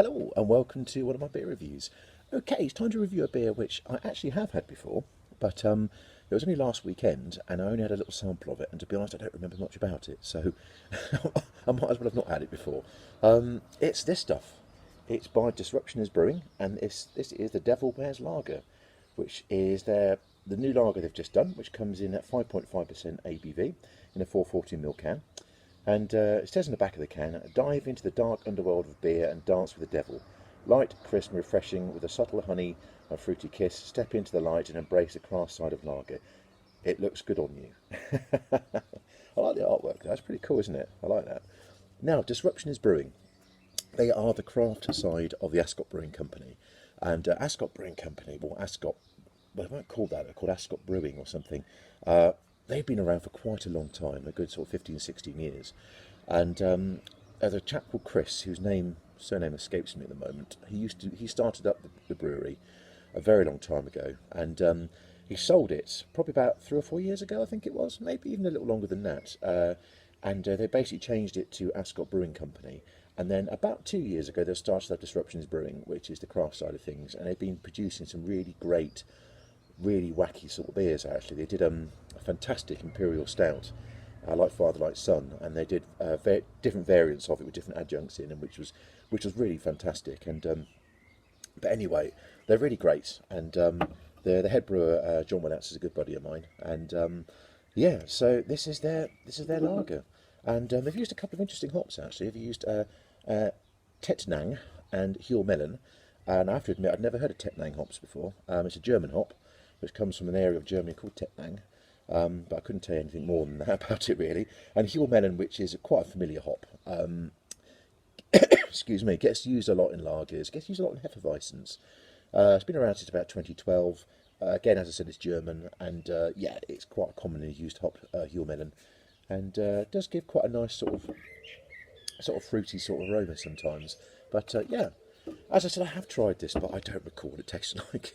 Hello and welcome to one of my beer reviews. Okay, it's time to review a beer which I actually have had before, but it was only last weekend and I only had a little sample of it, and to be honest I don't remember much about it, so I might as well have not had it before. It's this stuff. It's by Is Brewing, and this is the Devil Wears Lager, which is the new lager they've just done, which comes in at 5.5% ABV in a 440ml can. And it says on the back of the can, dive into the dark underworld of beer and dance with the devil. Light, crisp and refreshing with a subtle honey and fruity kiss, step into the light and embrace the craft side of lager. It looks good on you. I like the artwork, that's pretty cool, isn't it? I like that. Now, Disruption is Brewing. They are the craft side of the Ascot Brewing Company. And Ascot Brewing Company, well, they weren't called that, they're called Ascot Brewing or something. They've been around for quite a long time, a good sort of 15, 16 years. And there's a chap called Chris, whose surname escapes me at the moment. He started up the brewery a very long time ago, and he sold it probably about 3 or 4 years ago, I think it was, maybe even a little longer than that. And they basically changed it to Ascot Brewing Company. And then about 2 years ago, they started up Disruption is Brewing, which is the craft side of things, and they've been producing some really great, really wacky sort of beers. Actually, they did a fantastic imperial stout, like Father like Son, and they did different variants of it with different adjuncts in, and which was really fantastic. And but anyway, they're really great, and the head brewer John Willatts is a good buddy of mine, and yeah, so this is their lager, and they've used a couple of interesting hops actually. They've used Tettnang and Huell Melon, and I have to admit I'd never heard of Tettnang hops before. It's a German hop, which comes from an area of Germany called Tettnang, but I couldn't tell you anything more than that about it really. And Huell Melon, which is quite a familiar hop, excuse me, gets used a lot in lagers, gets used a lot in Hefeweizens. It's been around since about 2012. Again, as I said, it's German, and yeah, it's quite a commonly used hop, Huell Melon, and does give quite a nice sort of fruity sort of aroma sometimes. But yeah, as I said, I have tried this, but I don't recall what it tastes like.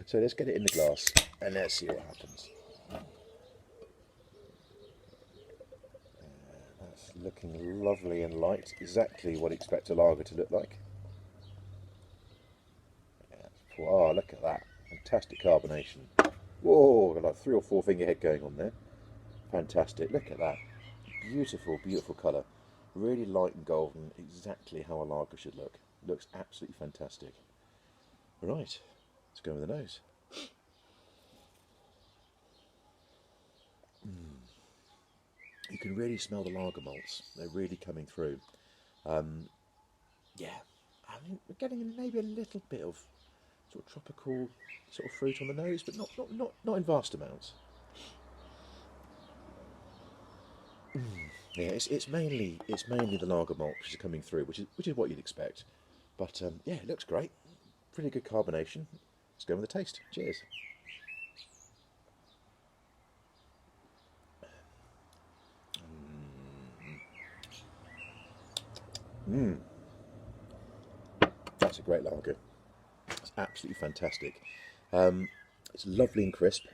So let's get it in the glass and let's see what happens. That's looking lovely and light, exactly what I expect a lager to look like. Yeah, oh, look at that, fantastic carbonation. Whoa, got like 3 or 4 finger head going on there. Fantastic, look at that. Beautiful, beautiful colour. Really light and golden, exactly how a lager should look. Looks absolutely fantastic. Right, let's go with the nose. You can really smell the lager malts. They're really coming through. Yeah, I mean, we're getting maybe a little bit of sort of tropical sort of fruit on the nose, but not in vast amounts. Yeah, it's mainly the lager malt which is coming through, which is what you'd expect. But yeah, it looks great. Pretty good carbonation. Let's go with the taste. Cheers. That's a great lager. It's absolutely fantastic. It's lovely and crisp,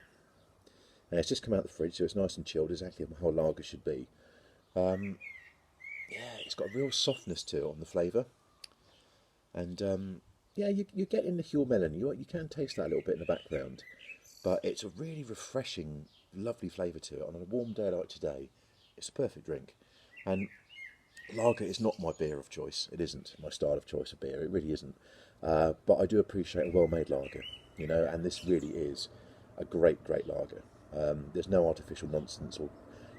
and it's just come out of the fridge, so it's nice and chilled, exactly how a lager should be. Yeah, it's got a real softness to it on the flavour, and yeah, you get in the Huell Melon. You can taste that a little bit in the background, but it's a really refreshing, lovely flavour to it. On a warm day like today, it's a perfect drink. And lager is not my beer of choice. It isn't my style of choice of beer. It really isn't. But I do appreciate a well-made lager, and this really is a great, great lager. There's no artificial nonsense or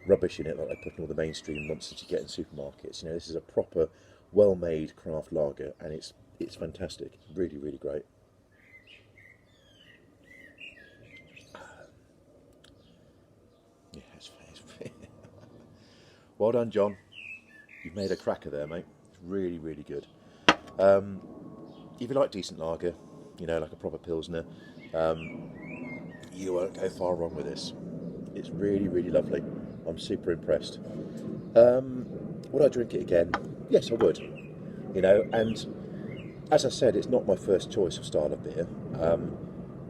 rubbish in it like they put in all the mainstream nonsense you get in supermarkets. This is a proper, well-made craft lager, and it's fantastic. Really, really great. Yeah, it's well done, John. You've made a cracker there, mate. It's really, really good. If you like decent lager, like a proper Pilsner, you won't go far wrong with this. It's really, really lovely. I'm super impressed. Would I drink it again? Yes, I would. And as I said, it's not my first choice of style of beer,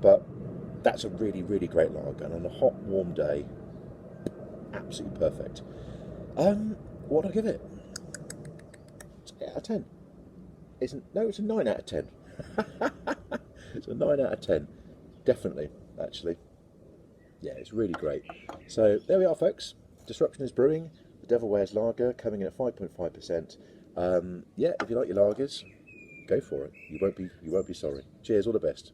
but that's a really, really great lager, and on a hot, warm day, absolutely perfect. What do I give it? 8 out of 10. it's a 9 out of 10. It's a 9 out of 10. Definitely, actually. Yeah, it's really great. So there we are, folks. Disruption is Brewing. The Devil Wears Lager coming in at 5.5%. Yeah, if you like your lagers, go for it. You won't be sorry. Cheers, all the best.